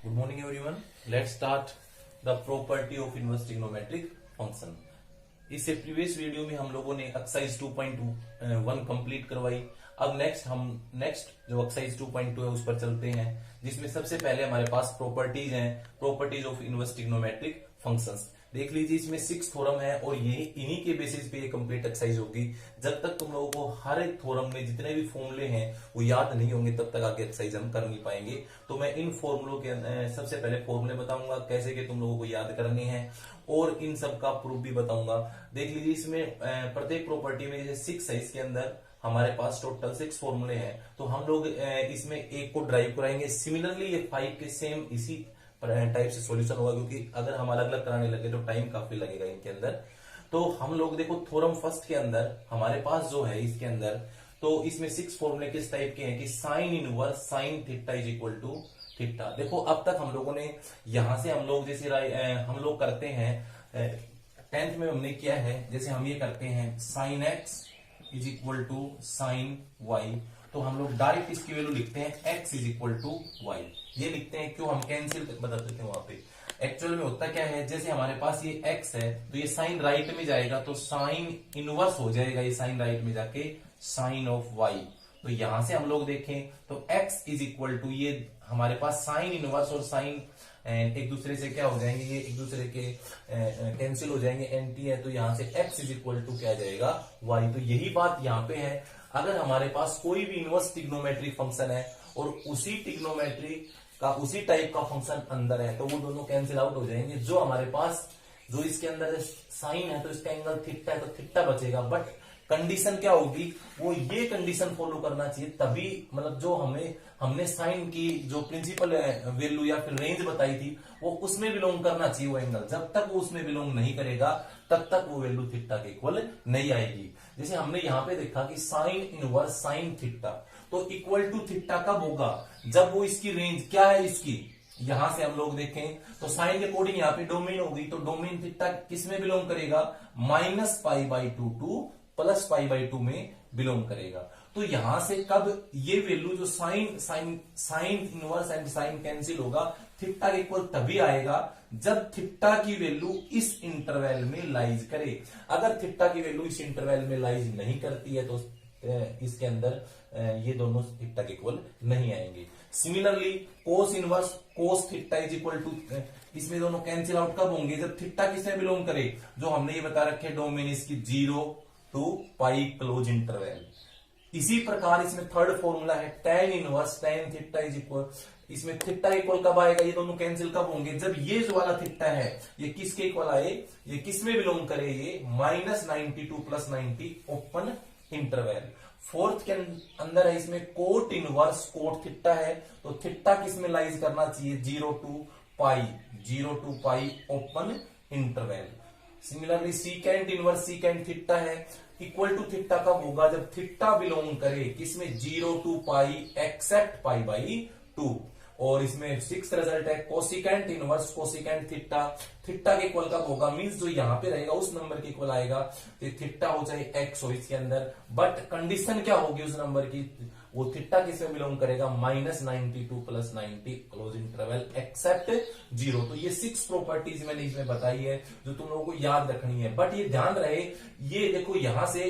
Good morning everyone. Let's start the property of inverse trigonometric function. इससे previous video में हम लोगों ने एक्सरसाइज 2.1 कंप्लीट करवाई। अब नेक्स्ट जो एक्सरसाइज 2.2 है उस पर चलते हैं, जिसमें सबसे पहले हमारे पास प्रॉपर्टीज हैं, properties of inverse trigonometric functions. देख लीजिए, इसमें 6 थ्योरम है और ये इन्हीं के बेसिस पे ये कंप्लीट एक्सरसाइज होगी। जब तक तुम लोगों को हर एक थ्योरम में जितने भी फॉर्मूले हैं वो याद नहीं होंगे, तब तक आगे एक्सरसाइज हम कर नहीं पाएंगे। तो मैं इन फॉर्मूलों के सबसे पहले फॉर्मूले बताऊंगा कैसे कि तुम लोगों को याद करने हैं, और इन सब का प्रूफ भी बताऊंगा। देख लीजिए, इसमें प्रत्येक प्रॉपर्टी में जैसे 6 है, इसके अंदर हमारे पास टोटल 6 फॉर्मूले हैं। तो हम लोग इसमें एक को ड्राइव कराएंगे। सिमिलरली ये 5 के सेम इसी टाइप से सॉल्यूशन होगा, क्योंकि अगर हम अलग अलग कराने लगे तो टाइम काफी लगेगा इनके अंदर। तो हम लोग देखो, थ्योरम फर्स्ट के अंदर हमारे पास जो है इसके अंदर, तो इसमें 6 फॉर्मूले किस टाइप के हैं कि sine inverse sine theta is equal to theta. देखो, अब तक हम लोगों ने यहां से हम लोग जैसे हम लोग करते हैं 10th में हमने किया है, जैसे हम ये करते हैं sine x is equal to sine y, तो हम लोग डायरेक्ट इसकी वैल्यू लिखते हैं x is equal to y. ये लिखते हैं क्यों, हम कैंसिल बता देते हैं वहां पे। एक्चुअल में होता क्या है, जैसे हमारे पास ये एक्स है तो ये साइन राइट में जाएगा तो साइन इनवर्स हो जाएगा, ये साइन राइट में जाके साइन ऑफ वाई। तो यहां से हम लोग देखें तो एक्स इज इक्वल टू, ये हमारे पास साइन इनवर्स और साइन एक दूसरे से क्या हो जाएंगे, ये एक दूसरे के कैंसिल हो जाएंगे, एंटी है, तो यहां से x इज इक्वल टू क्या जाएगा y। तो यही बात यहां पे है, अगर हमारे पास कोई भी इनवर्स ट्रिग्नोमेट्रिक फंक्शन है और उसी ट्रिग्नोमेट्री का उसी टाइप का फंक्शन अंदर है, तो वो दोनों कैंसिल आउट हो जाएंगे। जो हमारे पास जो इसके अंदर साइन है तो इसका एंगल थीटा है, तो थीटा बचेगा। बट कंडीशन क्या होगी, वो ये कंडीशन फॉलो करना चाहिए, तभी मतलब जो हमने साइन की जो प्रिंसिपल वैल्यू या फिर रेंज बताई थी वो उसमें बिलोंग करना चाहिए वो एंगल। जब तक वो उसमें बिलोंग नहीं करेगा तब तक वो वैल्यू थीटा के इक्वल नहीं आएगी। जैसे हमने यहां पे देखा कि साइन इनवर्स साइन थीटा, तो इक्वल टू थीटा कब होगा, जब वो इसकी रेंज क्या है इसकी, यहां से हम लोग देखें तो साइन के अकॉर्डिंग यहाँ पे डोमेन होगी, तो डोमेन थीटा किस में बिलोंग करेगा, -π/2 टू +π/2 में बिलोंग करेगा। तो यहां से कब ये वैल्यू जो sine inverse and sine cancel होगा, थीटा के इक्वल तभी आएगा जब थीटा की वैल्यू इस इंटरवल में लाइज करे। अगर थीटा की वैल्यू इस इंटरवल में लाइज नहीं करती है तो इसके अंदर ये दोनों थीटा के इक्वल नहीं आएंगे। Similarly cos inverse cos theta is equal to, इसमें दोनों कैंसिल आउट कब होंगे, जब थीटा किसमें बिलोंग करे, जो हमने ये बता रखे डोमेन इसकी 0 टू पाई क्लोज इंटरवल। इसी प्रकार इसमें थर्ड फॉर्मूला है tan inverse tan theta is equal, इसमें थीटा इक्वल कब आएगा, ये दोनों कैंसिल कब होंगे, जब ये जो वाला थीटा है ये किसके इक्वल आए, ये किसमें बिलोंग करे, ये -90 टू +90 ओपन इंटरवल। फोर्थ के अंदर है इसमें कोट इनवर्स कोट थीटा है, तो थीटा किसमें लाइज करना चाहिए, 0 to pi open interval. Similarly secant inverse secant theta है, इक्वल टू थीटा कब होगा, जब थीटा बिलोंग करे किसमें, 0 टू पाई एक्सेप्ट π/2। और इसमें 6th रिजल्ट है cosecant inverse cosecant theta, theta के इक्वल कब होगा, मींस जो यहां पे रहेगा उस नंबर के इक्वल आएगा, तो थीटा हो चाहे x हो इसके अंदर, बट कंडीशन क्या होगी उस नंबर की, वो थीटा किसमें बिलोंग करेगा, -90 टू +90 क्लोज इंटरवल एक्सेप्ट 0। तो ये 6 प्रॉपर्टीज मैंने इसमें बताई है जो तुम लोगों को याद रखनी है। बट ये ध्यान रहे, ये देखो यहां से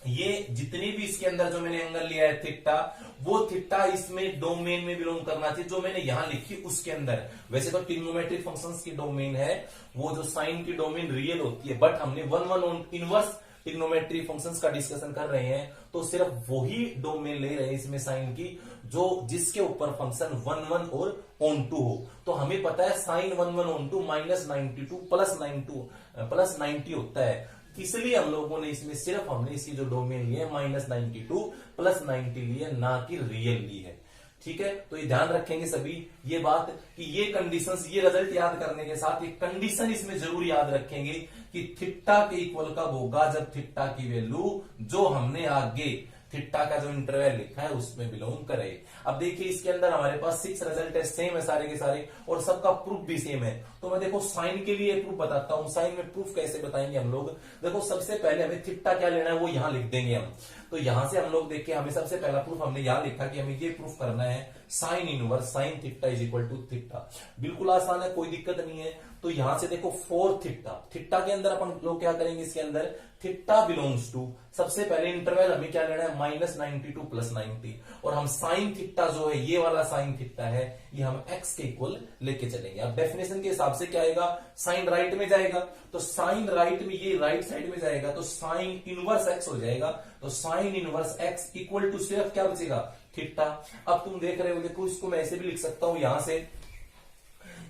ये जितनी भी इसके अंदर जो मैंने एंगल लिया है थीटा, वो थीटा इसमें डोमेन में बिलोंग करना चाहिए जो मैंने यहां लिखी उसके अंदर। वैसे तो ट्रिग्नोमेट्रिक फंक्शंस की डोमेन है वो जो साइन की डोमेन रियल होती है, बट हमने 1 इनवर्स ट्रिग्नोमेट्रिक फंक्शंस का डिस्कशन कर रहे हैं, तो सिर्फ वही डोमेन ले रहे हैं इसमें साइन की जो जिसके ऊपर फंक्शन 1 और ऑन2 हो। तो हमें पता है साइन 1 ऑन2 -90 टू +90 होता है, इसलिए हम लोगों ने इसमें सिर्फ हमने इसकी जो डोमेन ली है -90 टू +90 ली है, ना कि रियल ली है। ठीक है, तो ये ध्यान रखेंगे सभी ये बात कि ये कंडीशंस, ये रिजल्ट याद करने के साथ ये कंडीशन इसमें जरूर याद रखेंगे कि थीटा के इक्वल कब होगा, जब थीटा की वैल्यू जो हमने आगे थीटा का जो इंटरवल लिखा है उसमें बिलोंग करे। अब देखिए इसके अंदर हमारे पास 6 रिजल्ट है, सेम है सारे के सारे, और सबका प्रूफ भी सेम है। तो मैं देखो साइन के लिए प्रूफ बताता हूं, साइन में प्रूफ कैसे बताएंगे हम लोग। देखो सबसे पहले हमें थीटा क्या लेना है वो यहां लिख देंगे हम। तो यहां से हम लोग देखिए, हमें सबसे पहला प्रूफ हमने यहां लिखा कि हमें ये प्रूफ करना है sine inverse sine theta is equal to theta. बिल्कुल आसान है, कोई दिक्कत नहीं है। तो यहां से देखो 4 थीटा, थीटा के अंदर अपन लोग क्या करेंगे, इसके अंदर थीटा बिलोंग्स टू, सबसे पहले इंटरवल हमें क्या लेना है, -90 टू +90, और हम साइन थीटा जो है, ये वाला साइन थीटा है, ये हम x के इक्वल लेके चलेंगे। अब डेफिनेशन के हिसाब से क्या आएगा, साइन राइट में जाएगा, तो साइन राइट में, ये राइट साइड में जाएगा, तो साइन इनवर्स x हो जाएगा। तो sine inverse x equal to सिर्फ क्या बचेगा, थीटा। अब तुम देख रहे हो, देखो इसको मैं ऐसे भी लिख सकता हूं,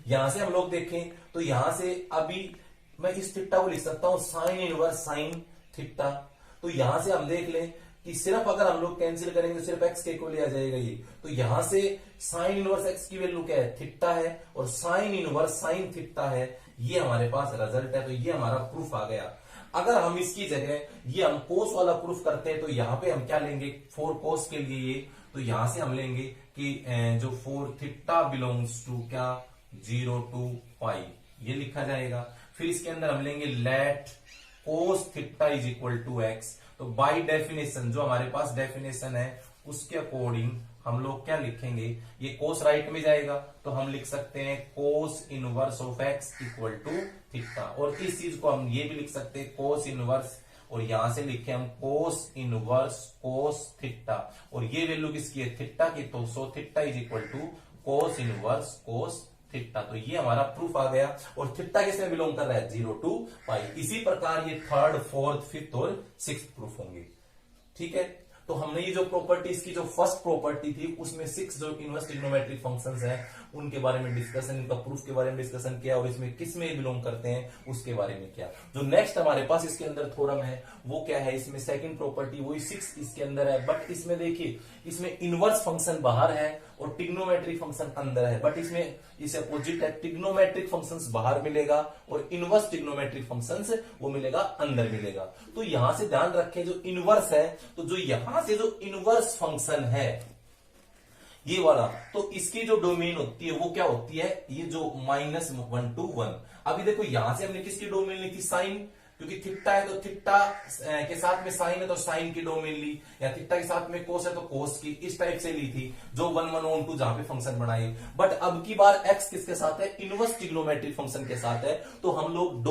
यहां से हम लोग देखें तो यहां से अभी मैं इस थीटा को लिख सकता हूं साइन इनवर्स साइन थीटा। तो यहां से हम देख लें कि सिर्फ अगर हम लोग कैंसिल करेंगे तो सिर्फ x के इक्वल आ जाएगा ये। तो यहां से साइन इनवर्स x की वैल्यू क्या है, थीटा है, और साइन इनवर्स साइन थीटा है, ये हमारे पास रिजल्ट है। तो ये हमारा प्रूफ आ गया। अगर हम इसकी जगह ये हम कोस वाला प्रूफ करते हैं, तो यहां पे हम क्या लेंगे, 4 कोस के लिए ये, तो यहां से हम लेंगे कि जो 4 थीटा बिलोंग्स टू क्या, 0 to पाई, ये लिखा जाएगा। फिर इसके अंदर हम लेंगे let cos theta is equal to x। तो बाय डेफिनेशन, जो हमारे पास डेफिनेशन है उसके अकॉर्डिंग हम लोग क्या लिखेंगे, ये कोस राइट में जाएगा, तो हम लिख सकते हैं cos inverse of x equal to theta. और इस चीज को हम ये भी लिख सकते हैं कोस इनवर्स, और यहां से लिखे हम कोस इनवर्स कोस थीटा, और ये वैल्यू किसकी है, थीटा की। तो so theta is equal to cos inverse cos theta. तो ये हमारा प्रूफ आ गया। और थीटा किसमें बिलोंग कर रहा है, 0 to पाई। इसी प्रकार ये 3rd 4th 5th और 6th प्रूफ होंगे। ठीक है, तो हमने ये जो प्रॉपर्टीज की जो फर्स्ट प्रॉपर्टी थी, उसमें 6 जो इनवर्स ट्रिग्नोमेट्रिक फंक्शंस हैं उनके बारे में डिस्कशन, इनका प्रूफ के बारे में डिस्कशन किया, और इसमें किस में बिलोंग करते हैं उसके बारे में किया। जो नेक्स्ट हमारे पास इसके अंदर थ्योरम है वो क्या है, इसमें सेकंड प्रॉपर्टी वही 6 इसके अंदर है, बट इसमें देखिए, इसमें इनवर्स फंक्शन बाहर है और ट्रिग्नोमेट्रिक फंक्शन अंदर है। बट इसमें इसे अपोजिट है, ट्रिग्नोमेट्रिक फंक्शंस बाहर मिलेगा और इनवर्स ट्रिग्नोमेट्रिक फंक्शंस वो मिलेगा अंदर मिलेगा। तो यहां से ध्यान रखें, जो इनवर्स है, तो जो यहां से जो इनवर्स फंक्शन है ये वाला, तो इसकी जो डोमेन होती है वो क्या होती है, ये जो -1 to 1। अभी देखो यहां से हमने किसकी डोमेन ली थी, साइन, क्योंकि थीटा है तो थीटा के साथ में साइन है तो साइन की डोमेन ली, या थीटा के साथ में कोस है तो कोस की, इस टाइप से ली थी, जो 1 1 1 2 जहां पे फंक्शन बनाई। बट अब की बार x किसके साथ है, इनवर्स ट्रिग्नोमेट्रिक फंक्शन के साथ है, तो हम लोग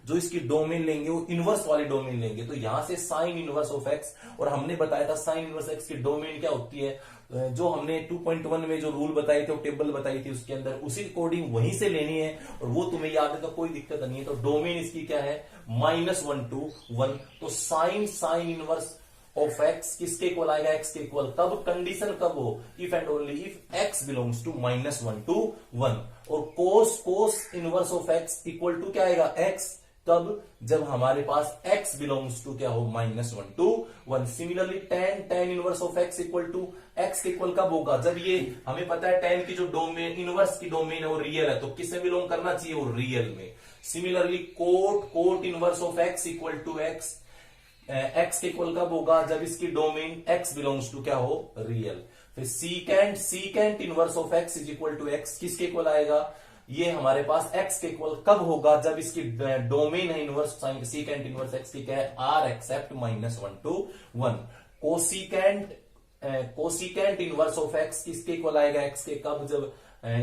जो इसकी डोमेन लेंगे वो इनवर्स वाली डोमेन लेंगे। तो यहां से साइन इनवर्स ऑफ x, और हमने बताया था साइन इनवर्स x की डोमेन क्या होती है, जो हमने 2.1 में जो रूल बताए थे, टेबल बताई थी उसके अंदर, उसी अकॉर्डिंग वहीं से लेनी है, और वो तुम्हें याद है तो कोई दिक्कत नहीं है। तो डोमेन इसकी क्या है, -1 to 1। तो साइन इनवर्स ऑफ x किसके इक्वल आएगा, x के इक्वल। कब, कंडीशन कब हो, if and only if x belongs to -1 to 1। और cos inverse of x equal to क्या आएगा, x, तब जब हमारे पास x बिलोंग्स टू क्या हो, -1 to 1। Similarly tan inverse of x equal to x के इक्वल कब होगा, जब ये हमें पता है tan की जो डोमेन, इनवर्स की डोमेन है वो रियल है, तो किससे बिलोंग करना चाहिए, वो रियल में। Similarly cot inverse of x equal to x के इक्वल कब होगा, जब इसकी डोमेन x बिलोंग्स टू क्या हो, रियल। फिर secant inverse of x is equal to x किसके इक्वल आएगा, ये हमारे पास x के इक्वल कब होगा, जब इसकी डोमेन है इनवर्स सीकेंट इनवर्स x की क्या है, r except -1 to 1। Cosecant inverse of x किसके इक्वल आएगा, x के कब, जब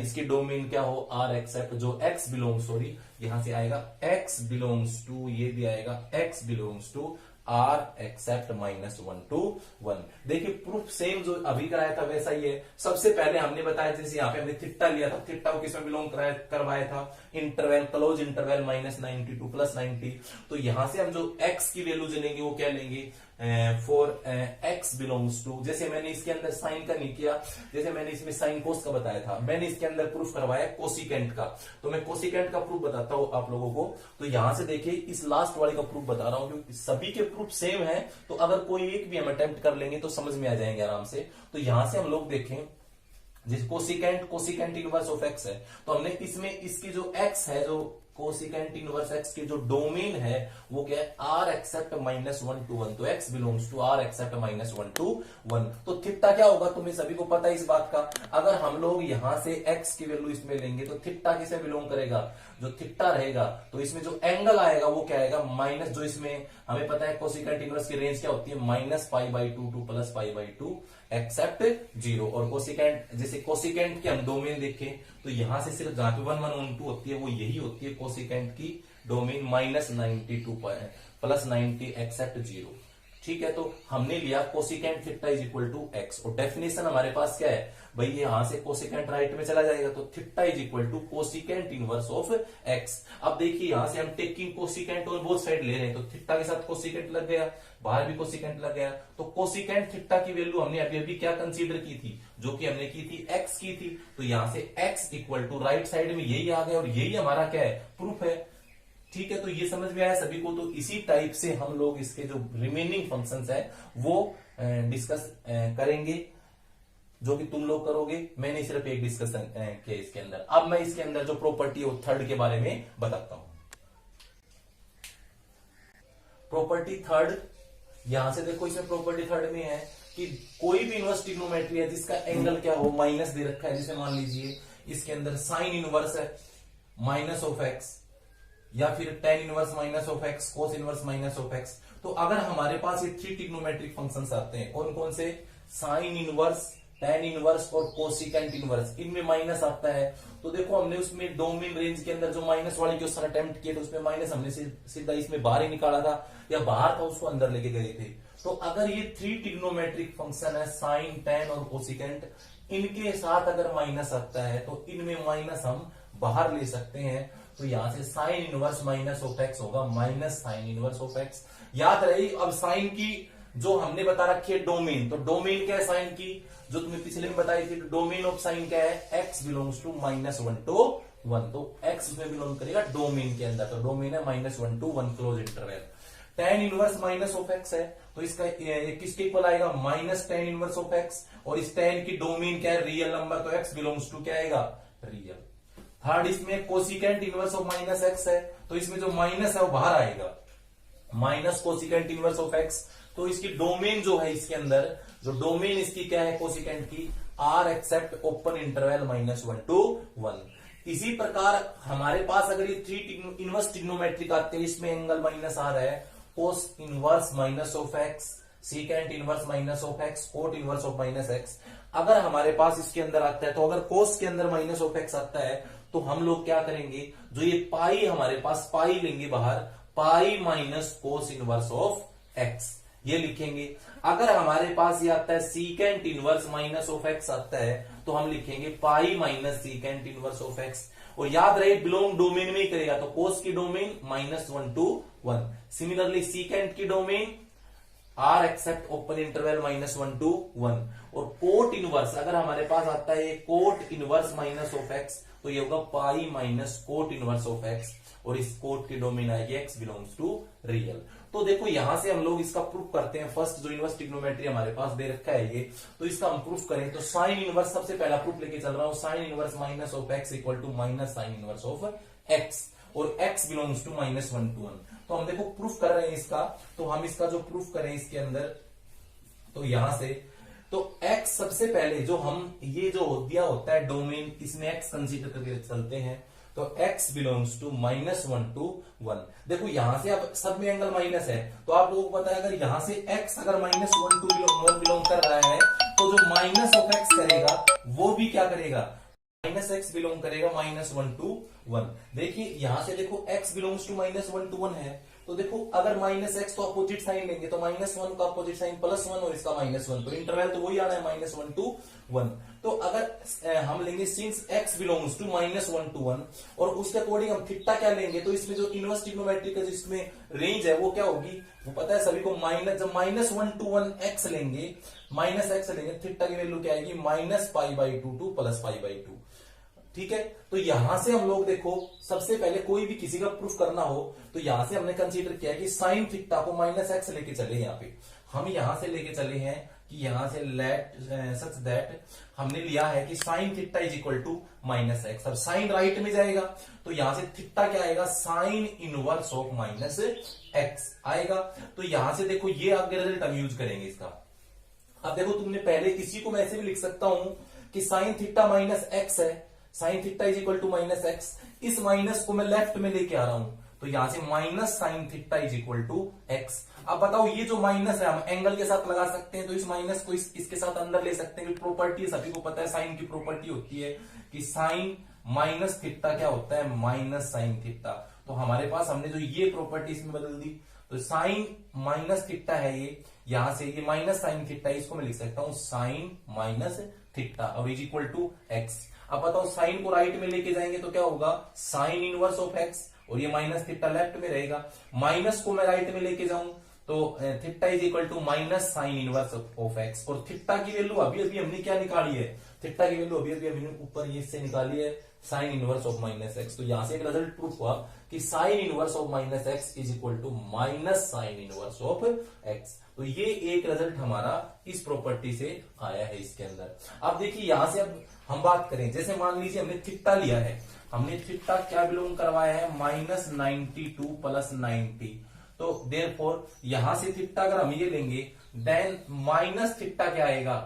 इसकी डोमेन क्या हो, r एक्सेप्ट जो x बिलोंग्स, सॉरी यहां से आएगा x बिलोंग्स टू, ये भी आएगा x belongs to r except -1 to 1। देखिए प्रूफ सेम जो अभी कराया था वैसा ही है। सबसे पहले हमने बताया, जैसे यहाँ पे हमने थीटा लिया था, थीटा को किसमें बिलोंग करवाया था, इंटरवल, क्लोज इंटरवल -90 to +90। तो यहां से हम जो x की वैल्यू लेंगे वो क्या लेंगे, फॉर x बिलोंग्स टू, जैसे मैंने इसके अंदर साइन का नहीं किया, जैसे मैंने इसमें साइन कोस का बताया था, मैंने इसके अंदर प्रूफ करवाया कोसिकेंट का। तो मैं कोसिकेंट का प्रूफ बताता हूं आप लोगों को। तो यहां से देखिए, इस लास्ट वाले का प्रूफ बता रहा हूं, क्योंकि सभी के प्रूफ सेम है, तो अगर कोई एक भी हम अटेम्प्ट कर लेंगे तो समझ में आ जाएंगे आराम से। तो यहां से हम लोग देखें, जिस कोसिकेंट इनवर्स ऑफ x है, तो हमने इसमें इसकी जो x है, जो कोसिकेंट इनवर्स x की जो डोमेन है वो क्या है, r एक्सेप्ट -1 to 1। तो x belongs to r except -1 to 1। तो थीटा क्या होगा, तुम्हें सभी को पता है इस बात का। अगर हम लोग यहां से x की वैल्यू इसमें लेंगे तो थीटा किसे बिलोंग करेगा, जो थीटा रहेगा तो इसमें जो एंगल आएगा वो क्या आएगा, माइनस जो इसमें हमें पता है कोसिकेंट इनवर्स की रेंज क्या होती है, -π/2 टू +π/2 एक्सेप्ट 0। और कोसिकेंट, जैसे कोसिकेंट के हम डोमेन देखें तो यहां से सिर्फ जहां पे 1 1 1 2 होती है वो यही होती है कोसिकेंट की डोमेन, -92 +90 एक्सेप्ट 0। ठीक है, तो हमने लिया cosecant theta is equal to x, और डेफिनेशन हमारे पास क्या है भाई, यहां से कोसिकेंट राइट में चला जाएगा तो theta is equal to cosecant inverse of x. अब देखिए यहां से हम टेकिंग कोसिकेंट और बोथ साइड ले रहे हैं, तो थीटा के साथ कोसिकेंट लग गया, बाहर भी कोसिकेंट लग गया, तो कोसिकेंट थीटा की वैल्यू हमने अभी अभी क्या कंसीडर की थी, जो कि हमने की थी एक्स की थी, तो यहां से x equal to right side में यही आ गया, और यही हमारा क्या है, प्रूफ है। ठीक है, तो ये समझ में आया सभी को। तो इसी टाइप से हम लोग इसके जो रिमेनिंग फंक्शंस है वो डिस्कस करेंगे, जो कि तुम लोग करोगे। मैंने सिर्फ एक डिस्कशन किया इसके अंदर। अब मैं इसके अंदर जो प्रॉपर्टी है थर्ड के बारे में बताता हूं। प्रॉपर्टी थर्ड, यहां से देखो इसमें प्रॉपर्टी थर्ड में है कि कोई भी इनवर्स ट्रिग्नोमेट्री है जिसका एंगल क्या हो, माइनस दे रखा है, जैसे मान लीजिए इसके अंदर साइन इनवर्स है माइनस ऑफ एक्स, या फिर tan inverse minus of x, cos inverse minus of x. तो अगर हमारे पास ये 3 ट्रिग्नोमेट्रिक फंक्शंस आते हैं, कौन कौन से, साइन इनवर्स, टेन इनवर्स और कोसिकेंट इनवर्स, इनमें माइनस आता है, तो देखो हमने उसमें डोमेन रेंज के अंदर जो माइनस वाले क्वेश्चन अटेम्प्ट किए थे उसमें माइनस हमने सीधा इसमें बाहर ही निकाला था, या बाहर था उसको अंदर लेके गए थे। तो अगर ये 3 ट्रिग्नोमेट्रिक फंक्शन है, साइन, टेन और कोसिकेंट, इनके साथ अगर माइनस आता है तो इनमें माइनस हम बाहर ले सकते हैं। तो यहां से sine inverse minus of x होगा, minus sine inverse of x. याद रही, अब साइन की जो हमने बता रखी है डोमेन, तो डोमेन क्या है साइन की, जो तुम्हें पिछले में बताई थी, डोमेन ऑफ साइन क्या है, एक्स बिलोंग्स टू -1 to 1, तो एक्स में बिलोंग करेगा डोमेन के अंदर, तो डोमेन है -1 to 1 close interval. Tan inverse minus of x है, तो इसका किसके इक्वल आएगा, -10 इनवर्स ऑफ एक्स, और इस टेन की डोमेन क्या है, रियल नंबर, तो एक्स बिलोंग्स टू क्या आएगा, रियल। थर्ड, इसमें cosecant inverse of minus x है, तो इसमें जो माइनस है वो बाहर आएगा, minus cosecant inverse of x, तो इसकी डोमेन जो है इसके अंदर, जो डोमेन इसकी क्या है कोसिकेंट की, R except open interval -1 to 1। इसी प्रकार हमारे पास अगर ये 3 इनवर्स ट्रिग्नोमेट्रिक आते हैं, इसमें एंगल माइनस आ रहा है, cos inverse minus of x, secant inverse minus of x, coat inverse of minus x, अगर हमारे पास इसके अंदर आता है, तो अगर कोस के अंदर माइनस ऑफ एक्स आता है तो हम लोग क्या करेंगे, जो ये पाई हमारे पास, पाई लेंगे बाहर, pi minus cos inverse of x, ये लिखेंगे। अगर हमारे पास ये आता है secant inverse minus of x आता है, तो हम लिखेंगे pi minus secant inverse of x. और याद रहे बिलोंग डोमेन में ही करेगा, तो कोस की डोमेन -1 to 1, सिमिलरली सीकेंट की domain R except open interval -1 to 1, और कोट इनवर्स अगर हमारे पास आता है cot inverse minus of x, तो ये होगा पाई minus cot inverse of x, और इस कोट की डोमेन आएगी एक्स बिलोंग्स टू रियल। तो देखो यहां से हम लोग इसका प्रूफ करते हैं। फर्स्ट जो इनवर्स ट्रिग्नोमेट्री हमारे पास दे रखा है ये, तो इसका हम प्रूफ करें, तो साइन इनवर्स सबसे पहला प्रूफ लेके चल रहा हूं, sine inverse minus of x equal to minus sine inverse of x, और x बिलोंग्स टू -1 to 1। तो हम देखो प्रूफ कर रहे हैं इसका, तो हम इसका जो प्रूफ करें इसके अंदर, तो यहां से तो x सबसे पहले जो हम ये जो दिया होता है डोमेन, इसमें x कंसीडर करके चलते हैं, तो x बिलोंग्स टू -1 to 1। देखो यहां से अब सब में एंगल माइनस है, तो आप लोगों को पता है अगर यहां से x अगर -1 to 1 बिलोंग कर रहा है, तो जो माइनस ऑफ x करेगा वो भी क्या करेगा, -x बिलोंग करेगा -1 to 1। देखिए यहां से देखो x बिलोंग्स टू -1 to 1 है, तो देखो अगर -x तो अपोजिट साइन लेंगे, तो -1 का अपोजिट साइन +1 और इसका -1, तो इंटरवल तो वही आना है -1 to 1। तो अगर हम लेंगे since x belongs to -1 to 1, और उसके अकॉर्डिंग हम थीटा क्या लेंगे, तो इसमें जो इनवर्स ट्रिग्नोमेट्री का जिसमें रेंज है वो क्या होगी, वो पता है सभी को, जब -1 to 1 x लेंगे, -x लेंगे, थीटा की वैल्यू क्या आएगी, -π/2 to +π/2। ठीक है, तो यहां से हम लोग देखो सबसे पहले कोई भी किसी का प्रूफ करना हो, तो यहां से हमने कंसीडर किया कि साइन थीटा को -x लेके चले, यहाँ पे हम यहां से लेके चले हैं कि यहां से लेट सच दैट हमने लिया है कि sine theta is equal to -x। अब साइन राइट में जाएगा, तो यहां से थीटा क्या आएगा, साइन इनवर्स ऑफ -x आएगा। तो यहां से देखो ये आगे रिजल्ट हम यूज करेंगे इसका। अब देखो तुमने पहले किसी को मैं ऐसे भी लिख सकता हूं कि साइन थीटा -x है, sine theta is equal to -x, इस माइनस को मैं लेफ्ट में लेके आ रहा हूं, तो यहां से minus sine theta is equal to x. अब बताओ ये जो माइनस है हम एंगल के साथ लगा सकते हैं, तो इस माइनस को इसके साथ अंदर ले सकते हैं। प्रॉपर्टी सभी को पता है, साइन की प्रॉपर्टी होती है कि साइन माइनस थीटा क्या होता है, माइनस साइन थीटा। तो हमारे पास हमने जो ये प्रॉपर्टी इसमें बदल दी, तो साइन माइनस थीटा है ये, यहां से ये माइनस साइन थीटा, इसको मैं लिख सकता हूं साइन माइनस थीटा और इज इक्वल टू एक्स। अब बताओ साइन को राइट में लेके जाएंगे तो क्या होगा, साइन इनवर्स ऑफ एक्स, और ये माइनस थीटा लेफ्ट में रहेगा। माइनस को मैं राइट में लेके जाऊं तो theta is equal to minus sine inverse of x. और थीटा की वैल्यू अभी अभी हमने क्या निकाली है, थीटा की वैल्यू अभी अभी हमने ऊपर ये से निकाली है, sine inverse of minus x. तो यहां से एक रिजल्ट प्रूफ हुआ कि sine inverse of minus x is equal to minus sine inverse of x. तो ये एक रिजल्ट हमारा इस प्रॉपर्टी से आया है इसके अंदर। अब देखिए यहां से अब हम बात करें, जैसे मान लीजिए हमने थीटा लिया है, हमने थीटा क्या बिलोंग करवाया है, माइनस 92 प्लस 90। तो देयरफॉर यहां से थीटा अगर हम ये लेंगे, देन माइनस थीटा क्या आएगा,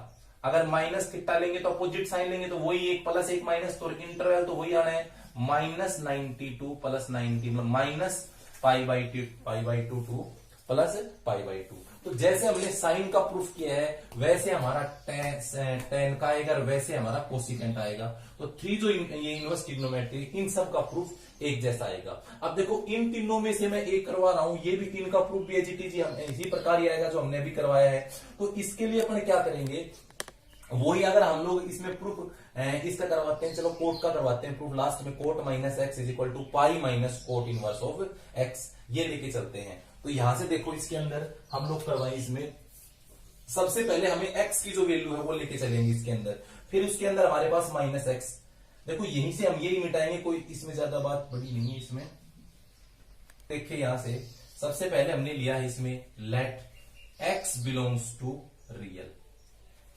अगर माइनस थीटा लेंगे तो अपोजिट साइन लेंगे तो वही एक प्लस एक माइनस, तो इंटरवल तो वही आना है minus 92 plus 90, minus pi by two two plus pi by two. तो जैसे हमने साइन का प्रूफ किया है वैसे हमारा टेन का आएगा, वैसे हमारा कोसिकेंट आएगा। तो थ्री जो ये इनवर्स ट्रिग्नोमेट्री, इन सब का प्रूफ एक जैसा आएगा। अब देखो इन तीनों में से मैं एक करवा रहा हूं, ये भी तीन का प्रूफ भी इसी प्रकार ही आएगा जो हमने अभी करवाया है। तो इसके लिए अपन क्या करेंगे, वही अगर हम लोग इसमें प्रूफ इसका करवाते हैं, चलो कोट का करवाते हैं प्रूफ, लास्ट में cot minus x is equal to pi minus cot inverse of x, ये लेके चलते हैं। तो यहां से देखो इसके अंदर हम लोग करवाए, इसमें सबसे पहले हमें एक्स की जो वैल्यू है वो लेके चलेंगे इसके अंदर, फिर उसके अंदर हमारे पास माइनस एक्स। देखो यहीं से हम यही मिटाएंगे, कोई इसमें ज्यादा बात बड़ी नहीं है इसमें। देखिए यहां से सबसे पहले हमने लिया है इसमें let x belongs to real,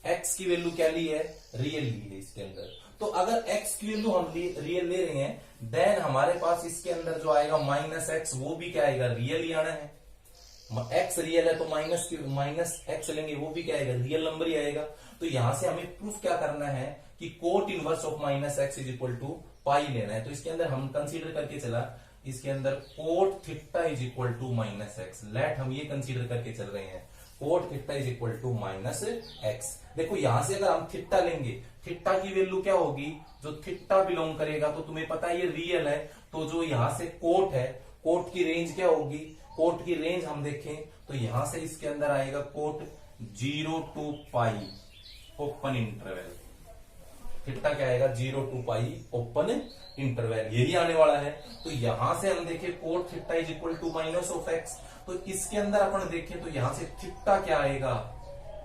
x की वैल्यू क्या ली है, रियल ली है इसके अंदर। तो अगर एक्स की वैल्यू हम रियल ले रहे हैं, देन हमारे पास इसके अंदर जो आएगा माइनस एक्स, वो भी क्या आएगा, रियल ही आना है। एक्स रियल है तो माइनस एक्स लेंगे, वो भी क्या आएगा, रियल नंबर ही आएगा। तो यहां से हमें प्रूफ क्या करना है कि cot inverse of minus x is equal to pi लेना है। तो इसके अंदर हम कंसीडर करके चला, इसके अंदर cot theta is equal to minus x, let हम ये कंसीडर करके चल रहे हैं, cot theta is equal to minus x. देखो यहां से अगर हम थीटा लेंगे, थीटा की वैल्यू क्या होगी, जो थीटा बिलोंग करेगा, तो तुम्हें पता है ये रियल है, तो जो यहां से कोट है, कोट की रेंज क्या होगी, कोट की रेंज हम देखें तो यहां से इसके अंदर आएगा cot 0 to pi open interval, theta क्या आएगा 0 टू पाई ओपन इंटरवल, यही आने वाला है। तो यहां से हम देखें cot theta is equal to minus of x, तो इसके अंदर अपन देखें तो यहां से थीटा क्या आएगा,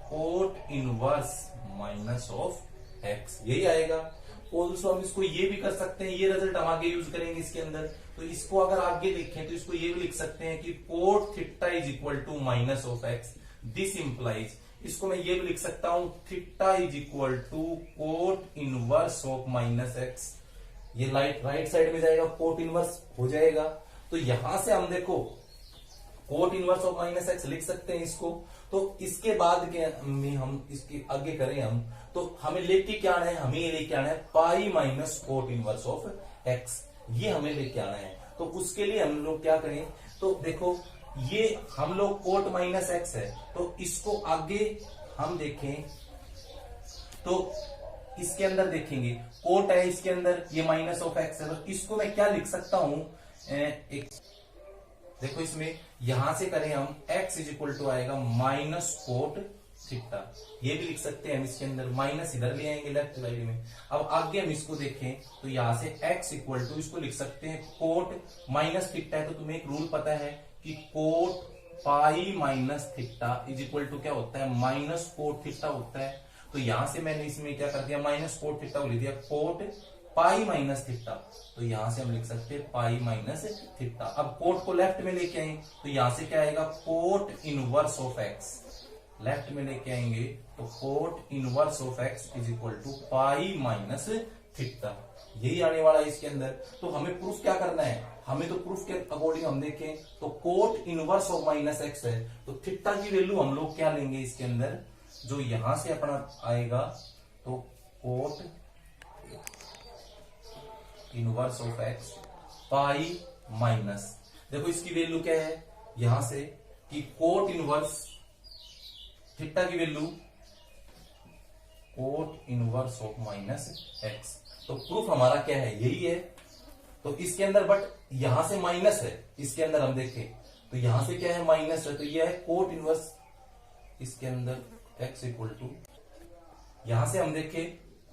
cot inverse minus of x, यही आएगा। ऑल्सो हम इसको ये भी कर सकते हैं, ये रिजल्ट हम आगे यूज करेंगे इसके अंदर। तो इसको अगर आगे देखें तो इसको ये भी लिख सकते हैं कि cot theta is equal to minus of x, this implies, इसको मैं ये भी लिख सकता हूं theta is equal to cot inverse of minus x, ये राइट साइड में जाएगा, कोट इनवर्स हो जाएगा। तो यहां से हम देखो coat inverse of minus x लिख सकते हैं इसको। तो इसके बाद के हम इसके आगे करें हम, तो हमें लेके क्या आना है, हमें ये लेके आना है पाई minus cot inverse of x, ये हमें लेके आना है। तो उसके लिए हम लोग क्या करें, तो देखो ये हम लोग कोट माइनस एक्स है, तो इसको आगे हम देखें तो इसके अंदर देखेंगे कोट है, इसके अंदर ये माइनस ऑफ एक्स है, तो इसको मैं क्या लिख सकता हूं, एक देखो इसमें यहां से करें हम x इज इक्वल टू आएगा माइनस कोट थीटा, ये भी लिख सकते हैं हम इसके अंदर, माइनस इधर ले आएंगे लेफ्ट साइड में। अब आगे हम इसको देखें तो यहां से x इक्वल टू इसको लिख सकते हैं कोट माइनस थीटा है, तो तुम्हें एक रूल पता है कि cot pi minus theta is equal to क्या होता है, माइनस कोट थीटा होता है। तो यहां से मैंने इसमें क्या कर दिया, माइनस कोट थीटा को लिख दिया कोट पाई माइनस थीटा, तो यहां से हम लिख सकते हैं पाई माइनस थीटा। अब कोट को लेफ्ट में लेके आए तो यहां से क्या आएगा, cot inverse of x, left में लेके आएंगे तो cot inverse of x is equal to pi minus theta, यही आने वाला है इसके अंदर। तो हमें प्रूफ क्या करना है, हमें तो प्रूफ के अकॉर्डिंग हम देखें तो cot inverse of minus x है, तो थीटा की वैल्यू हम लोग क्या लेंगे इसके अंदर, जो यहां से अपना आएगा तो cot inverse of x pi minus, देखो इसकी वैल्यू क्या है यहां से कि कोट इनवर्स थीटा की value coat inverse of minus x. तो प्रूफ हमारा क्या है, यही है। तो इसके अंदर बट यहां से माइनस है, इसके अंदर हम देखें तो यहां से क्या है माइनस है, तो यह है कोट इनवर्स, इसके अंदर x इक्वल टू, यहां से हम देखें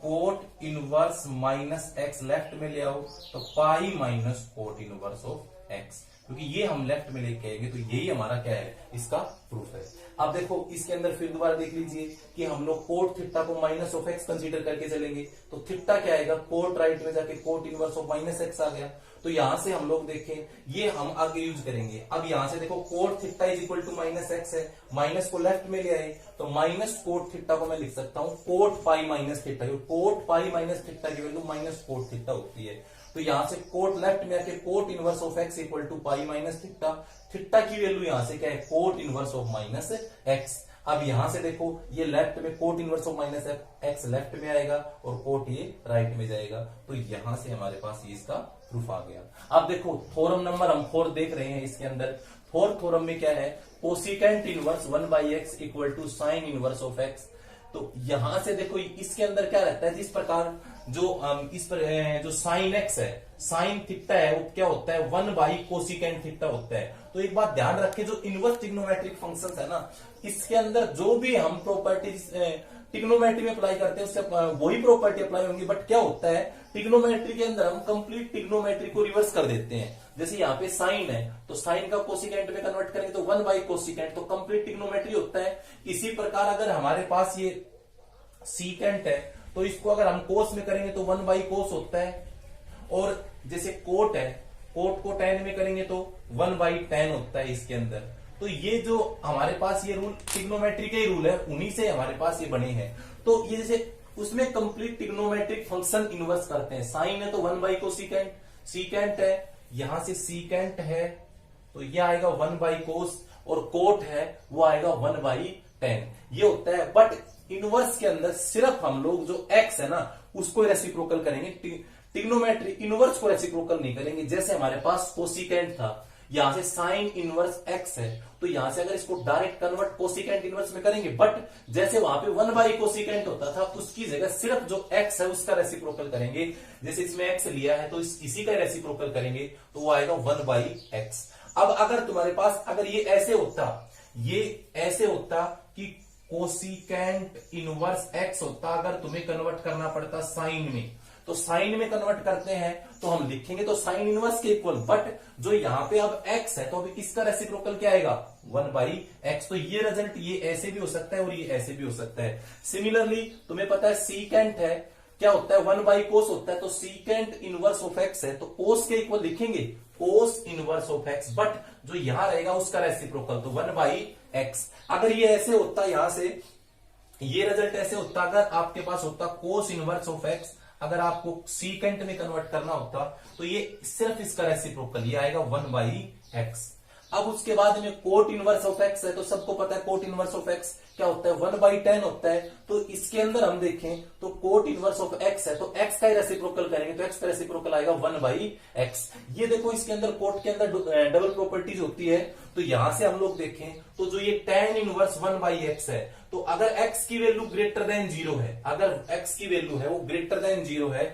cot inverse minus x left में ले आओ तो पाई minus cot inverse of x, क्योंकि ये हम लेफ्ट में लेके आएंगे तो यही हमारा क्या है इसका प्रूफ है। अब देखो इसके अंदर फिर दोबारा देख लीजिए कि हम लोग कोट थीटा को माइनस ऑफ एक्स कंसीडर करके चलेंगे तो थीटा क्या आएगा, कोट राइट में जाके cot inverse of minus x आ गया। तो यहां से हम लोग देखें ये हम आगे यूज करेंगे। अब यहां से देखो cot theta is equal to minus x है, माइनस को लेफ्ट में ले आए तो माइनस कोट थीटा को मैं लिख सकता हूं cot pi minus theta, cot pi minus theta की वैल्यू माइनस कोट थीटा होती है। तो यहां से कोट लेफ्ट में आके cot inverse of x equal to pi minus theta, theta की वैल्यू यहां से क्या है cot inverse of minus x. अब यहां से देखो ये लेफ्ट में cot inverse of minus x left में आएगा और कोट ये राइट में जाएगा, तो यहां से हमारे पास ये इसका प्रूफ आ गया। अब देखो थ्योरम नंबर हम 4 देख रहे हैं, इसके अंदर फोर्थ थ्योरम में क्या है, cosecant inverse 1/x equal to sine inverse of x. तो यहां से देखो इसके अंदर क्या रहता है, जिस प्रकार जो इस पर जो साइन एक्स है, साइन थीटा है, वो क्या होता है 1/कोसिकेंट थीटा होता है। तो एक बात ध्यान रखें, जो इनवर्स ट्रिग्नोमेट्रिक फंक्शंस है ना, इसके अंदर जो भी हम प्रॉपर्टीज ट्रिग्नोमेट्री में अप्लाई करते हैं उससे वही प्रॉपर्टी अप्लाई होंगी, बट क्या होता है ट्रिग्नोमेट्री के अंदर हम कंप्लीट ट्रिग्नोमेट्री को रिवर्स कर देते हैं। जैसे यहाँ पे साइन है तो साइन का कोसिकेंट में कन्वर्ट करेंगे तो 1/कोसिकेंट, तो कंप्लीट ट्रिग्नोमेट्री होता है। इसी प्रकार अगर हमारे पास ये सीकेंट है तो इसको अगर हम कोस में करेंगे तो 1/कोस होता है, और जैसे कोट है, कोट को tan में करेंगे तो 1/tan होता है इसके अंदर। तो ये जो हमारे पास ये रूल ट्रिग्नोमेट्री के ही रूल है, उन्हीं से हमारे पास ये बने हैं। तो ये जैसे उसमें कंप्लीट ट्रिग्नोमेट्रिक फंक्शन इन्वर्स करते हैं। साइन है तो 1/कोसिकेंट, सीकेंट है यहां से सीकेंट है तो ये आएगा 1/कोस, और कोट है वो आएगा 1/tan, ये होता है। बट इनवर्स के अंदर सिर्फ हम लोग जो x है ना उसको रेसिप्रोकल करेंगे, ट्रिग्नोमेट्री इनवर्स को रेसिप्रोकल नहीं करेंगे। जैसे हमारे पास कोसिकेंट था, यहां से साइन इनवर्स x है तो यहां से अगर इसको डायरेक्ट कन्वर्ट कोसिकेंट इनवर्स में करेंगे, बट जैसे वहां पे 1/कोसिकेंट होता था उसकी जगह सिर्फ जो x है उसका रेसिप्रोकल करेंगे। जैसे इसमें x लिया है तो इसी का रेसिप्रोकल करेंगे तो वो आएगा 1/x। अब अगर तुम्हारे पास अगर ये ऐसे होता कि कोसिकेंट इनवर्स x होता, अगर तुम्हें कन्वर्ट करना पड़ता साइन में, तो साइन में कन्वर्ट करते हैं तो हम लिखेंगे तो साइन इनवर्स के इक्वल, बट जो यहां पे अब x है तो अभी इसका रेसिप्रोकल क्या आएगा 1/x। तो ये रिजल्ट ये ऐसे भी हो सकता है और ये ऐसे भी हो सकता है। सिमिलरली तुम्हें पता है सीकेंट है क्या होता है 1/कोस होता है, तो सीकेंट इनवर्स ऑफ x है तो कोस के इक्वल लिखेंगे कोस इनवर्स ऑफ x, बट जो यहां रहेगा उसका रेसिप्रोकल तो 1/x। अगर ये ऐसे होता, यहां से ये रिजल्ट ऐसे होता, अगर आपके पास होता कोस इनवर्स ऑफ x, अगर आपको सीकेंट में कन्वर्ट करना होता तो ये सिर्फ इसका रेसिप्रोकल ये आएगा 1/x। अब उसके बाद में कोट इनवर्स ऑफ x है तो सबको पता है कोट इनवर्स ऑफ x क्या होता है 1/tan होता है। तो इसके अंदर हम देखें तो कोट इनवर्स ऑफ x है तो x का ही रेसिप्रोकल करेंगे तो x का रेसिप्रोकल आएगा 1/x। ये देखो इसके अंदर कोट के अंदर डबल प्रॉपर्टीज होती है, तो यहां से हम लोग देखें तो जो ये tan इनवर्स 1/x है, तो अगर x की वैल्यू ग्रेटर देन 0 है, अगर x की वैल्यू है वो ग्रेटर देन 0 है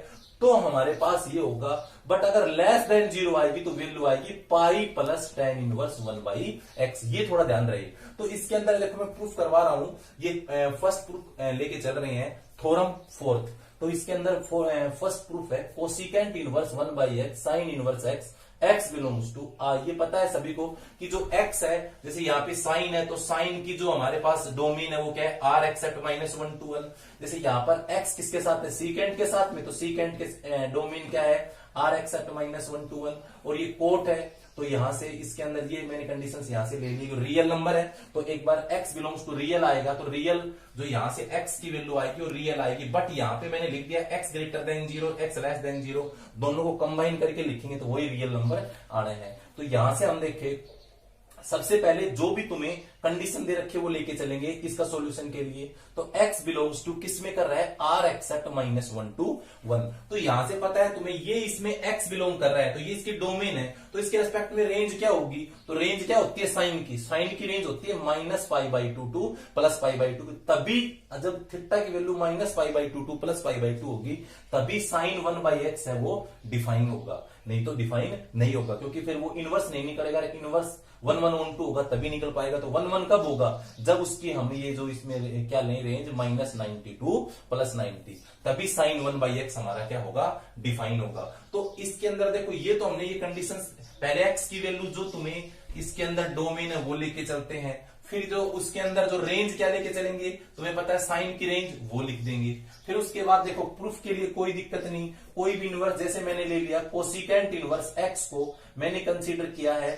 तो हमारे पास ये होगा, बट अगर लेस देन 0 आएगी तो वैल्यू आएगी pi plus tan inverse 1/x। ये थोड़ा ध्यान रहे। तो इसके अंदर देखो मैं प्रूफ करवा रहा हूं, ये फर्स्ट प्रूफ लेके चल रहे हैं थ्योरम फोर्थ। तो इसके अंदर फर्स्ट प्रूफ है cosecant inverse 1/x sine inverse x belongs to ये पता है सभी को कि जो x है, जैसे यहाँ पे साइन है तो साइन की जो हमारे पास डोमेन है वो क्या है r एक्सेप्ट -1 to 1। जैसे यहाँ पर x किसके साथ है सीकेंट के साथ में, तो सीकेंट के डोमेन क्या है r एक्सेप्ट -1 to 1। और ये कोट है तो यहां से इसके अंदर ये मैंने कंडीशंस यहां से ले ली, रियल नंबर है तो एक बार x बिलोंग्स टू रियल आएगा तो रियल जो यहां से x की वैल्यू आएगी वो रियल आएगी। बट यहाँ पे मैंने लिख दिया x greater than 0 x less than 0, दोनों को कंबाइन करके लिखेंगे तो वही रियल नंबर आने हैं। तो यहां से हम देखें सबसे पहले जो भी तुम्हें कंडीशन दे रखी है वो लेके चलेंगे इसका सॉल्यूशन के लिए। तो x बिलोंग्स टू किस में कर रहा है, r एक्सेप्ट -1 to 1। तो यहां से पता है तुम्हें ये इसमें x बिलोंग कर रहा है, तो ये इसकी डोमेन है, तो इसके रेस्पेक्ट में रेंज क्या होगी, तो रेंज क्या होती है साइन की रेंज होती है -π/2 to +π/2। तभी जब थीटा की वैल्यू -π/2 to +π/2 होगी तभी sin 1/x है वो डिफाइन होगा, नहीं तो डिफाइन नहीं होगा, क्योंकि फिर वो इनवर्स नहीं निकलेगा। इनवर्स 1/1/2 होगा तभी निकल पाएगा। तो 1/1 कब होगा, जब उसकी हम ये जो इसमें क्या लें रेंज -90 to +90, तभी sin 1/x हमारा क्या होगा, डिफाइन होगा। तो इसके अंदर देखो ये तो हमने ये कंडीशन, पहले x की वैल्यू जो तुम्हें इसके अंदर डोमेन है वो लेके चलते हैं, फिर जो उसके अंदर जो रेंज क्या लेके चलेंगे, तुम्हें पता है साइन की रेंज वो लिख देंगे। फिर उसके बाद देखो प्रूफ के लिए कोई दिक्कत नहीं, कोई भी इनवर्स, जैसे मैंने ले लिया कोसिकेंट इनवर्स x को मैंने कंसीडर किया है,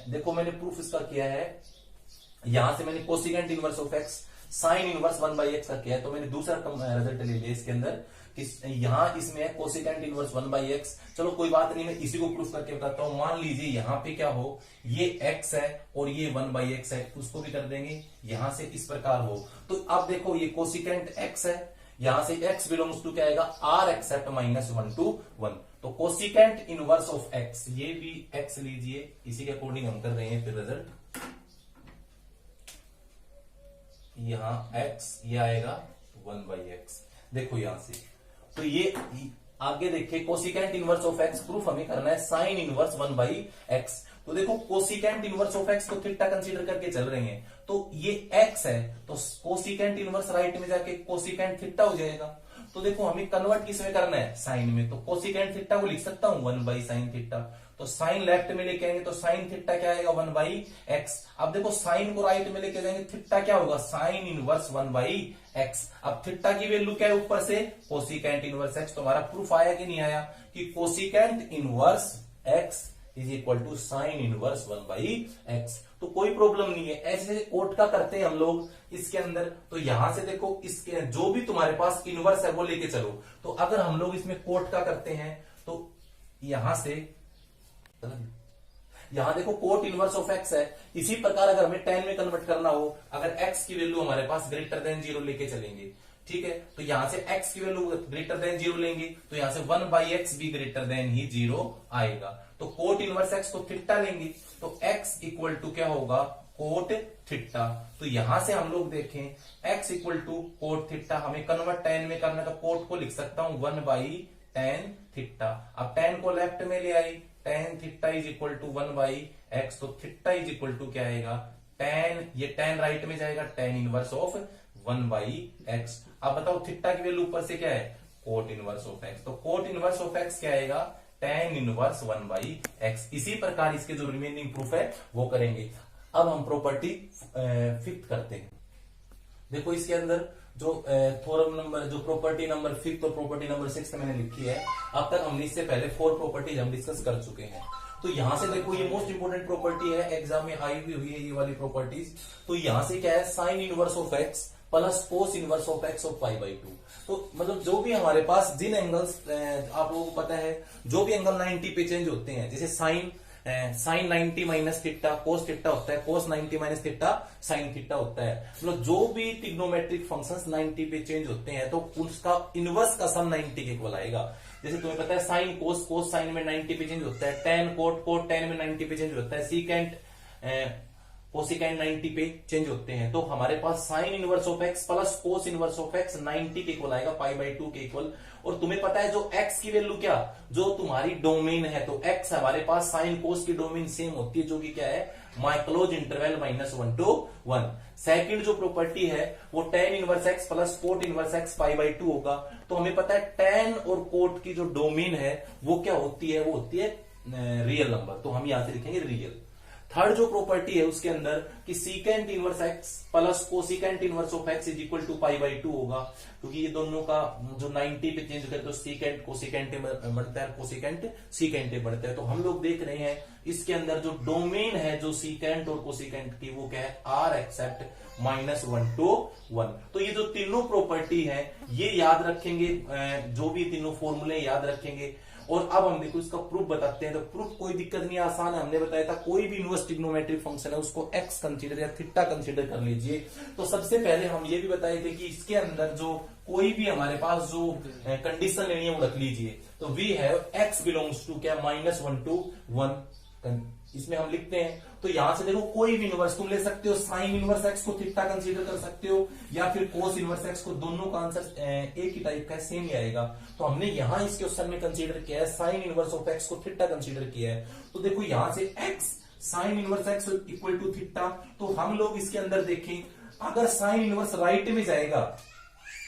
देखो मैंने प्रूफ इसका किया है, यहां से मैंने cosecant inverse of x sign inverse 1/x का किया है। तो मैंने दूसरा रिजल्ट ले लिया इसके अंदर, यहां इसमें है कोसिकेंट इनवर्स 1/x। चलो कोई बात नहीं, मैं इसी को प्रूफ करके बताता हूं। मान लीजिए यहां पे क्या हो, ये x है और ये 1/x है, उसको भी कर देंगे यहां से इस प्रकार हो। तो अब देखो ये कोसिकेंट x है, यहां से x बिलोंग्स टू क्या आएगा, r एक्सेप्ट -1 to 1। तो कोसिकेंट इनवर्स ऑफ x, ये भी x लीजिए, इसी के अकॉर्डिंग हम कर रहे हैं फिर रिजल्ट। यहां x ये आएगा 1/x, देखो यहां से। तो ये आगे देखिए cosecant inverse of x proof हमें करना है साइन इनवर्स 1/x। तो देखो कोसिकेंट इनवर्स ऑफ x को थीटा कंसीडर करके चल रहे हैं, तो ये x है तो कोसिकेंट इनवर्स राइट में जाके कोसिकेंट थीटा हो जाएगा। तो देखो हमें कन्वर्ट किस में करना है, साइन में, तो कोसिकेंट थीटा को लिख सकता हूं 1/sin थीटा। तो साइन लेफ्ट में लेके आएंगे तो साइन थीटा क्या आएगा 1/x। अब देखो साइन को राइट में लेके जाएंगे, थीटा क्या होगा, साइन इनवर्स 1/x। अब थीटा की वैल्यू क्या है ऊपर से, कोसिकेंट इनवर्स x। तो हमारा प्रूफ आया कि नहीं आया कि cosecant inverse x is equal to sine inverse 1/x। तो कोई प्रॉब्लम नहीं है, ऐसे कोट का करते हैं हम लोग इसके अंदर। तो यहां से देखो इसके जो भी तुम्हारे पास इनवर्स है वो लेके चलो। तो अगर हम लोग इसमें कोट का करते हैं तो यहां से यहां देखो कोट इनवर्स ऑफ x है, इसी प्रकार अगर हमें tan में कन्वर्ट करना हो, अगर x की वैल्यू हमारे पास ग्रेटर देन 0 लेके चलेंगे, ठीक है, तो यहां से x की वैल्यू ग्रेटर देन 0 लेंगे तो यहां से 1/x भी ग्रेटर देन ही 0 आएगा। तो कोट इनवर्स x को थीटा लेंगे तो x इक्वल टू क्या होगा, कोट थीटा। तो यहां से हम लोग देखें x equal to cot theta, हमें कन्वर्ट tan में करना तो कोट को लिख सकता हूं 1/tan थीटा। अब tan को लेफ्ट में ले आई, tan theta is equal to 1/x। तो थीटा इज इक्वल टू क्या आएगा, tan, ये tan राइट में जाएगा, tan इनवर्स ऑफ 1/x। अब बताओ थीटा की वैल्यू ऊपर से क्या है, कोट इनवर्स ऑफ x। तो कोट इनवर्स ऑफ x क्या आएगा, tan इनवर्स 1/x। इसी प्रकार इसके जो रिमेनिंग प्रूफ है वो करेंगे। अब हम प्रॉपर्टी फिफ्थ करते हैं। देखो इसके अंदर जो थ्योरम नंबर, जो प्रॉपर्टी नंबर 5 और प्रॉपर्टी नंबर 6 मैंने लिखी है, अब तक हमने इससे पहले 4 प्रॉपर्टीज हम डिस्कस कर चुके हैं। तो यहां से देखो ये मोस्ट इंपोर्टेंट प्रॉपर्टी है, एग्जाम में आई भी हुई है ये वाली प्रॉपर्टीज। तो यहां से क्या है, sine inverse of x plus cos inverse of x of π/2। तो मतलब जो भी हमारे पास जिन एंगल्स, आप लोगों को पता है जो भी एंगल 90 पे चेंज होते हैं, जैसे sine 90 minus theta cos theta होता है, cos 90 minus theta sine theta होता है। मतलब जो भी ट्रिग्नोमेट्रिक फंक्शंस 90 पे चेंज होते हैं तो उसका इनवर्स का सम 90 के इक्वल आएगा। जैसे तुम्हें पता है साइन कोस, कोस साइन में 90 पे चेंज होता है, tan कोट, कोट tan में 90 पे चेंज होता है, सीकेंट कोसिकेंट 90 पे चेंज होते हैं। तो हमारे पास sine inverse of x plus cos inverse of x 90 के इक्वल आएगा, π/2 के इक्वल। और तुम्हें पता है जो x की वैल्यू क्या, जो तुम्हारी डोमेन है, तो x हमारे पास साइन कोस की डोमेन सेम होती है, जो कि क्या है, क्लोज इंटरवल -1 to 1। सेकंड जो प्रॉपर्टी है वो tan inverse x plus cot inverse x π/2 होगा। तो हमें पता है tan और कोट की जो डोमेन है वो क्या होती है, वो होती है रियल नंबर, तो हम यहां से लिखेंगे रियल। थर्ड जो प्रॉपर्टी है उसके अंदर कि secant inverse x plus cosecant inverse of x is equal to π/2 होगा, क्योंकि ये दोनों का जो 90 पे चेंज करते तो सीकेंट कोसिकेंट बढ़ता है, कोसिकेंट सीकेंट बढ़ता है। तो हम लोग देख रहे हैं इसके अंदर जो डोमेन है जो सीकेंट और कोसिकेंट की वो क्या है, r एक्सेप्ट -1 to 1। तो ये जो तीनों प्रॉपर्टी है ये याद रखेंगे, जो भी तीनों फॉर्मूले याद रखेंगे। और अब हम देखो इसका प्रूफ बताते हैं। तो प्रूफ कोई दिक्कत नहीं, आसान है। हमने बताया था कोई भी इनवर्स ट्रिग्नोमेट्रिक फंक्शन है उसको एक्स कंसीडर या थीटा कंसीडर कर लीजिए। तो सबसे पहले हम ये भी बताए थे कि इसके अंदर जो कोई भी हमारे पास जो कंडीशन लेनी है वो रख लीजिए। तो we have x belongs to क्या, -1 to 1, इसमें हम लिखते हैं। तो यहां से देखो कोई भी इनवर्स तुम ले सकते हो, साइन इनवर्स एक्स को थीटा कंसीडर कर सकते हो या फिर कोस इनवर्स एक्स को, दोनों का आंसर एक ही टाइप का है, सेम ही आएगा। तो हमने यहां इस क्वेश्चन में कंसीडर किया है साइन इनवर्स ऑफ एक्स को थीटा कंसीडर किया है। तो देखो यहां से x sine inverse x equal to theta. तो हम लोग इसके अंदर देखें, अगर साइन इनवर्स राइट में जाएगा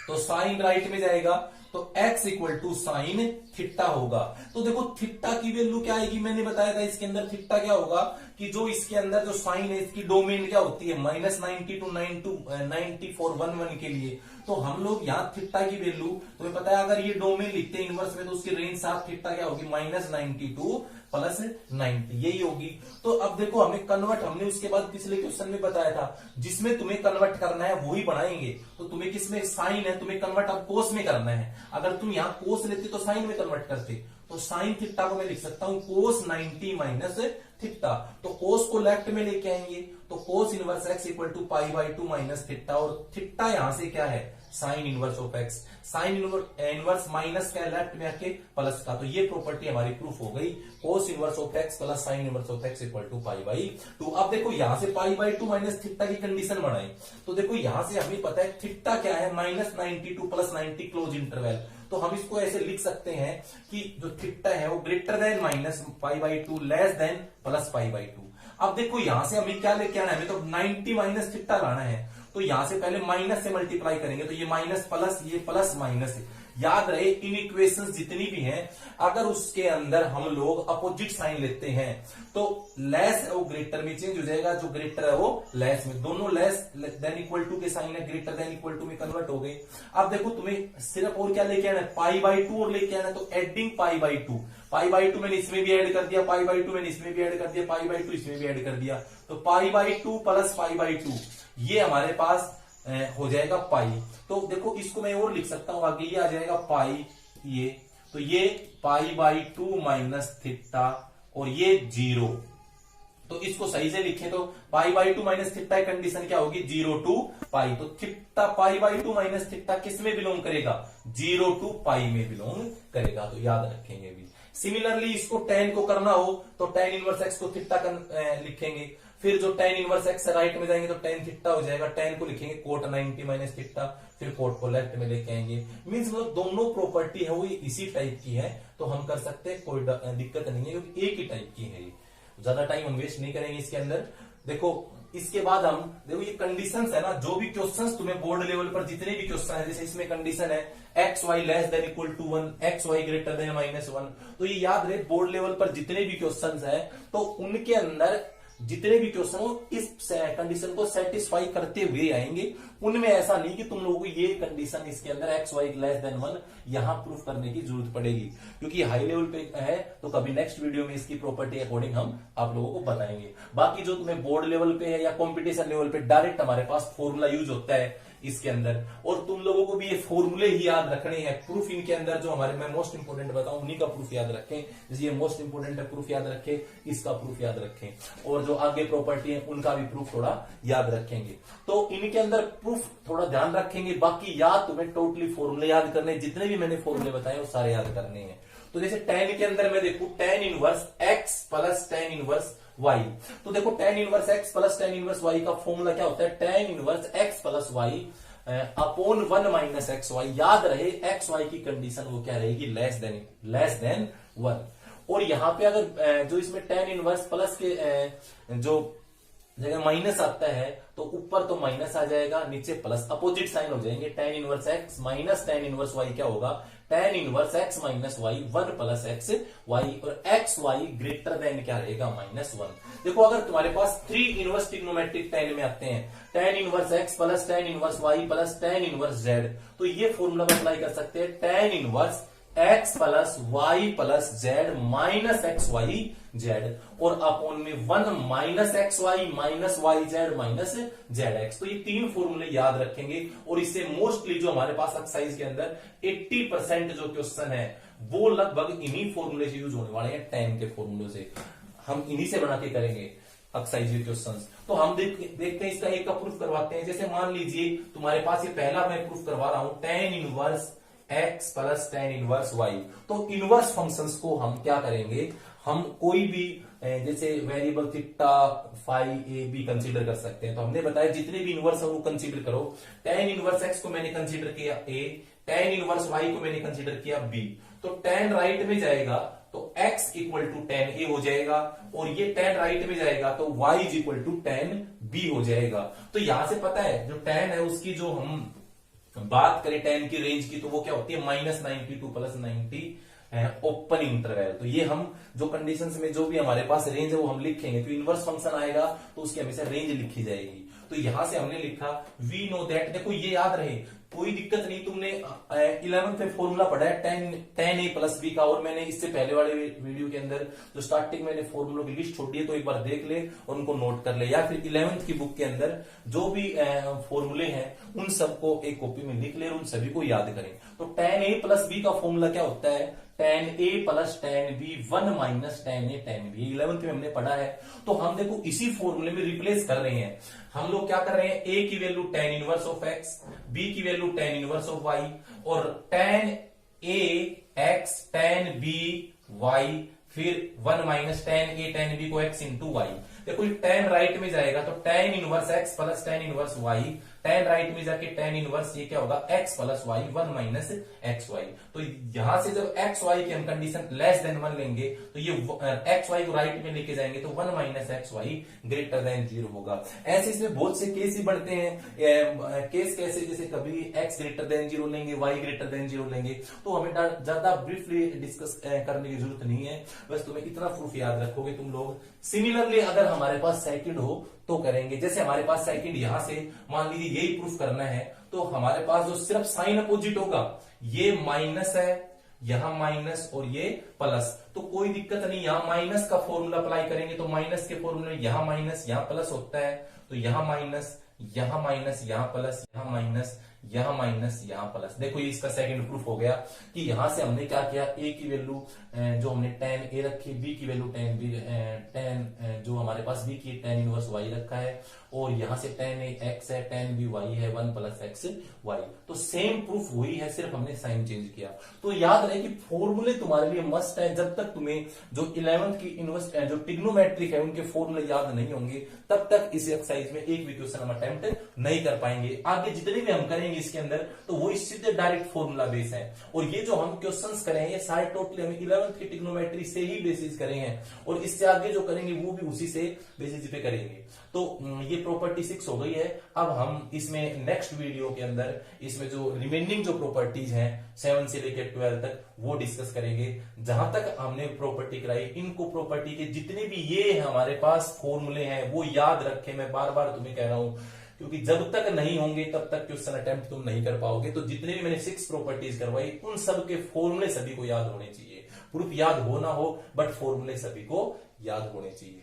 तो साइन राइट में जाएगा तो x equal to sine theta होगा। तो देखो थीटा की वैल्यू क्या आएगी, मैंने बताया था इसके अंदर थीटा क्या होगा कि जो इसके अंदर जो साइन है इसकी डोमेन क्या होती है, -90 to 9411 के लिए। तो हम लोग यहाँ थीटा की वैल्यू तुम्हें पता है, अगर ये डोमेन लिखते हैं इनवर्स में तो उसकी रेंज साफ थीटा क्या होगी, -90 to +90, यही होगी। तो अब देखो हमें कन्वर्ट, हमने उसके बाद पिछले क्वेश्चन में बताया था जिसमें तुम्हें कन्वर्ट करना है वही बनाएंगे। तो तुम्हें किसमें साइन है, तुम्हें कन्वर्ट अब कोस में करना है। अगर तुम यहाँ कोस लेते तो साइन में कन्वर्ट करते। तो साइन थीटा को मैं लिख सकता हूं कोस 90 माइनस थीटा। तो कोस को लेफ्ट में लेके आएंगे तो cos inverse x equal to π/2 minus theta, और थीटा यहां से क्या है, sine inverse of x. Sine inverse minus क्या, लेफ्ट में आके प्लस का। तो ये प्रॉपर्टी हमारी प्रूफ हो गई, cos inverse of x plus sine inverse of x equal to π/2। अब देखो यहां से π/2 माइनस थीटा की कंडीशन बनाई। तो देखो यहां से हमें पता है थीटा क्या है, -90 to +90 क्लोज इंटरवल। तो हम इसको ऐसे लिख सकते हैं कि जो थीटा है वो ग्रेटर देन -π/2 लेस देन +π/2। अब देखो यहां से हमें क्या लेके आना है, हमें तो 90 माइनस थीटा लाना है। तो यहां से पहले माइनस से मल्टीप्लाई करेंगे तो ये माइनस प्लस, ये प्लस माइनस है। याद रहे इन इक्वेशंस जितनी भी हैं अगर उसके अंदर हम लोग अपोजिट साइन लेते हैं तो लेस है वो ग्रेटर में चेंज हो जाएगा, जो ग्रेटर है वो लेस में, दोनों लेस देन इक्वल टू के साइन है, ग्रेटर देन इक्वल टू में कन्वर्ट हो गए। अब देखो तुम्हें सिर्फ और क्या लेके आना है, π/2 और लेके आना है। तो एडिंग π/2 मैंने इसमें भी ऐड कर दिया, π/2 मैंने इसमें भी ऐड कर दिया, π/2 इसमें भी ऐड कर दिया। तो π/2 प्लस π/2 ये हमारे पास हो जाएगा पाई। तो देखो इसको मैं और लिख सकता हूं, आगे ये आ जाएगा पाई, ये तो ये π/2 माइनस थीटा और ये 0। तो इसको सही से लिखें तो π/2 माइनस थीटा की कंडीशन क्या होगी, 0 to π। तो थीटा π/2 माइनस थीटा किस में बिलोंग करेगा, 0 to π में बिलोंग करेगा। तो याद रखेंगे भी। सिमिलरली इसको tan को करना हो तो tan इनवर्स x को थीटा लिखेंगे, फिर जो tan इनवर्स x राइट में जाएंगे तो tan थीटा हो जाएगा, tan को लिखेंगे cot 90 माइनस थीटा, फिर cot को लेफ्ट में लेके आएंगे। मींस मतलब दोनों प्रॉपर्टी है वो इसी टाइप की है, तो हम कर सकते हैं, कोई दिक्कत नहीं है क्योंकि एक ही टाइप की है। ज्यादा टाइम हम वेस्ट नहीं करेंगे इसके अंदर। देखो इसके बाद हम देखो ये कंडीशंस है ना, जो भी क्वेश्चंस तुम्हें बोर्ड लेवल पर जितने भी क्वेश्चन है, जैसे इसमें कंडीशन है x y less than equal to 1, x y greater than -1। तो ये याद रहे बोर्ड लेवल पर जितने भी क्वेश्चंस है तो उनके अंदर जितने भी क्वेश्चन हो इस कंडीशन को सेटिस्फाई करते हुए आएंगे। उनमें ऐसा नहीं कि तुम लोगों को ये कंडीशन इसके अंदर एक्स वाई लेस देन 1 यहां प्रूफ करने की जरूरत पड़ेगी, क्योंकि हाई लेवल पे है। तो कभी नेक्स्ट वीडियो में इसकी प्रॉपर्टी अकॉर्डिंग हम आप लोगों को बताएंगे। बाकी जो तुम्हें बोर्ड लेवल पे है या कॉम्पिटिशन लेवल पे डायरेक्ट हमारे पास फॉर्मूला यूज होता है इसके अंदर, और तुम लोगों को भी ये फॉर्मूले ही याद रखने हैं। प्रूफ इनके अंदर जो हमारे मैं मोस्ट इंपोर्टेंट बताऊं उन्हीं का प्रूफ याद रखें। जैसे ये मोस्ट इंपोर्टेंट है, प्रूफ याद रखें, इसका प्रूफ याद रखें, और जो आगे प्रॉपर्टी है उनका भी प्रूफ थोड़ा याद रखेंगे। तो इनके अंदर प्रूफ थोड़ा ध्यान रखेंगे। बाकी याद तुम्हें टोटली फॉर्मूले याद करने, जितने भी मैंने फॉर्मूले बताए वो सारे याद करने हैं। तो जैसे tan के अंदर मैं देखू tan inverse x plus tan inverse y। तो देखो tan inverse x plus tan inverse y का फॉर्मूला क्या होता है, tan inverse x plus y upon 1 minus x y. याद रहे एक्स वाई की कंडीशन वो क्या रहेगी, लेस देन 1। और यहां पे अगर जो इसमें tan इनवर्स प्लस के जो जगह माइनस आता है तो ऊपर तो माइनस आ जाएगा, नीचे प्लस, अपोजिट साइन हो जाएंगे। tan inverse x minus tan inverse y क्या होगा, tan inverse x minus y 1 plus x y, और एक्स वाई ग्रेटर देन क्या रहेगा, -1। देखो अगर तुम्हारे पास 3 इनवर्स ट्रिग्नोमेट्रिक tan में आते हैं, tan inverse x plus tan inverse y plus tan inverse z, तो ये फॉर्मूला अप्लाई कर सकते हैं। tan inverse x plus y plus z minus x y z और अपॉन में 1 minus x y minus y z minus z x. तो ये तीन फॉर्मूले याद रखेंगे और इससे मोस्टली जो हमारे पास एक्सरसाइज के अंदर 80% जो क्वेश्चन है वो लगभग इन्हीं फॉर्मूले से यूज होने वाले हैं, tan के फॉर्मूले से हम इन्हीं से बना के करेंगे एक्सरसाइज क्वेश्चंस। तो हम देखते हैं इसका एक का प्रूफ करवाते हैं। जैसे मान लीजिए तुम्हारे पास ये पहला मैं प्रूफ करवा रहा हूं tan inverse x plus tan inverse y। तो इनवर्स फंक्शंस को हम क्या करेंगे, हम कोई भी जैसे variable theta phi A B consider कर सकते हैं। तो हमने बताया जितने भी इनवर्स है वो कंसीडर करो। tan इनवर्स x को मैंने कंसीडर किया a, tan इनवर्स y को मैंने कंसीडर किया b। तो tan राइट में जाएगा तो x equal to tan a हो जाएगा और ये tan राइट में जाएगा तो y is equal to tan b हो जाएगा। तो यहां से पता है जो tan है उसकी जो हम बात करें tan की रेंज की तो वो क्या होती है -90 टू +90 ओपन इंटरवल। तो ये हम जो कंडीशंस में जो भी हमारे पास रेंज है वो हम लिखेंगे। तो इनवर्स फंक्शन आएगा तो उसकी हमेशा रेंज लिखी जाएगी। तो यहां से हमने लिखा वी नो दैट, देखो ये याद रहे कोई दिक्कत नहीं। तुमने 11th में फॉर्मूला पढ़ा है tan a प्लस बी का, और मैंने इससे पहले वाले वीडियो के अंदर जो स्टार्टिंग मैंने फॉर्मूलों की लिस्ट छोड़ी है तो एक बार देख ले और उनको नोट कर ले, या फिर 11th की बुक के अंदर जो भी फॉर्मूले हैं उन सबको एक कॉपी में लिख ले और उन सभी को याद करें। तो tan a प्लस बी का फॉर्मूला क्या होता है, tan a plus tan b 1 minus tan a tan b। 11th में हमने पढ़ा है। तो हम देखो इसी फॉर्मूले में रिप्लेस कर रहे हैं। हम लोग क्या कर रहे हैं, a की value tan inverse of x, b की value tan inverse of y और tan a x tan b y, फिर 1 minus tan a tan b को x इंटू y। देखो tan राइट में जाएगा तो tan inverse x plus tan inverse y, tan right में जाके tan इनवर्स ये क्या होगा x plus y 1 minus x y. तो यहां से जब एक्स वाई की हम कंडीशन लेस देन 1 लेंगे तो ये एक्स वाई को राइट में लेके जाएंगे तो 1 minus x y greater than 0 होगा। ऐसे इसमें बहुत से केस ही बढ़ते हैं। केस कैसे, जैसे कभी x ग्रेटर देन 0 लेंगे, y ग्रेटर देन 0 लेंगे। तो हमें ज्यादा ब्रीफली डिस्कस करने की जरूरत नहीं है, बस तुम्हें इतना प्रूफ याद रखोगे तुम लोग। सिमिलरली अगर हमारे पास सेकंड हो तो करेंगे। जैसे हमारे पास सेकंड यहां से मान लीजिए यही प्रूफ करना है तो हमारे पास जो सिर्फ साइन अपोजिट होगा, ये माइनस है यहां माइनस और ये प्लस, तो कोई दिक्कत नहीं। यहां माइनस का फॉर्मूला अप्लाई करेंगे तो माइनस के फॉर्मूले यहां माइनस यहां प्लस होता है, तो यहां माइनस यहां माइनस यहां प्लस यहां माइनस यहां माइनस यहां प्लस। देखो ये इसका सेकंड प्रूफ हो गया कि यहां से हमने क्या किया, a की वैल्यू जो हमने tan a रखी, b की वैल्यू tan b, tan जो हमारे पास b की tan इनवर्स y रखा है और यहां से tan a x है tan b y है 1 प्लस एक्स वाई। तो सेम प्रूफ वही है, सिर्फ हमने साइन चेंज किया। तो याद रहे कि फॉर्मूले तुम्हारे लिए मस्ट है। जब तक तुम्हें जो 11th की इनवर्स जो ट्रिग्नोमेट्रिक है उनके फॉर्मूले याद नहीं होंगे तब तक इस एक्सरसाइज में एक भी क्वेश्चन हम अटेम्प्ट नहीं कर पाएंगे। आगे जितने भी हम करेंगे इसके अंदर तो वो सीधे डायरेक्ट फॉर्मूला बेस है। और ये जो हम क्वेश्चंस करें ये सारे टोटली हम 11th की ट्रिग्नोमेट्री से ही बेसिस करें हैं और इससे आगे जो करेंगे वो भी उसी से बेसिस पे करेंगे। तो ये प्रॉपर्टी 6 हो गई है। अब हम इसमें नेक्स्ट वीडियो के अंदर इसमें जो रिमेनिंग जो प्रॉपर्टीज हैं 7 से लेकर 12 तक वो डिस्कस करेंगे। जहां तक हमने प्रॉपर्टी कराई, इनको प्रॉपर्टी के जितने भी ये हमारे पास फॉर्मूले हैं वो याद रखें। मैं बार बार तुम्हें कह रहा हूं क्योंकि जब तक नहीं होंगे तब तक क्वेश्चन अटेम्प्ट तुम नहीं कर पाओगे। तो जितने भी मैंने 6 प्रॉपर्टीज करवाई उन सब के फॉर्मूले सभी को याद होने चाहिए। प्रूफ याद हो ना हो बट फॉर्मूले सभी को याद होने चाहिए।